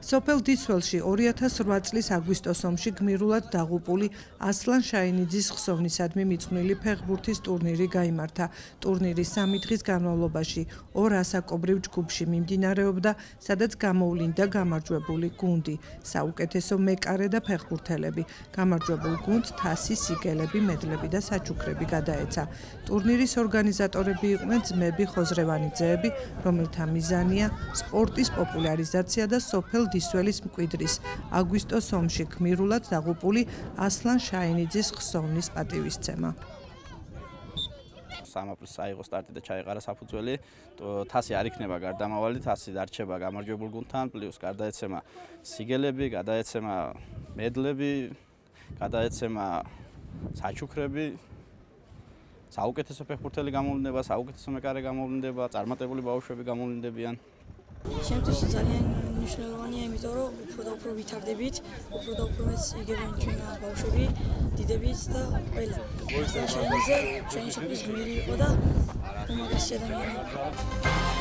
სოფელ დისველში 2008 წლის აგვისტოს ომში გმირულად დაღუპული ასლან შაინიძის ხსოვნისადმი მიძღვნილი ფეხბურთის ტურნირი გაიმართა. ტურნირი 3 დღის განმავლობაში ორ ასაკობრივ ჯგუფში მიმდინარეობდა, სადაც გამოვლინდა გამარჯვებული გუნდი, საუკეთესო მეკარე და ფეხბურთელები. გამარჯვებულ გუნდს თასი, სიგელები, მედლები და საჩუქრები გადაეცა. ტურნირის ორგანიზატორები იყვნენ ძმები ხოზრევანიძეები, რომელთა მიზანია სპორტის პოპულარიზაცია და სოფელ დისველის მკვიდრის აგვისტოს ომში გმირულად დაღუპული ასლან შაინიძის ხსოვნის პატივისცემა. სამაპლის აიღო სტარტი და ჩაეყარა საფუძველი. თასი არ იქნება გარდამავალი, თასი დარჩება გამარჯვებულ გუნდთან, პლუს გადაეცემა სიგელები, გადაეცემა მედლები, გადაეცემა საჩუქრები. საუკეთესო ფეხბურთელი გამოვლინდება, საუკეთესო მეკარე გამოვლინდება, წარმატებული ბავშვები გამოვლინდებიან. შემთხვევით ძალიან მნიშვნელოვანია, იმიტომ რომ უფრო და უფრო ვითარდებით, უფრო და უფრო მეც იგებენ ჩვენ ბავშვები, დიდებიც და ყველა. ასლან შაინიძე ჩვენი სოფლის გმირი იყო და უმაღლესი ადამიანი იყო.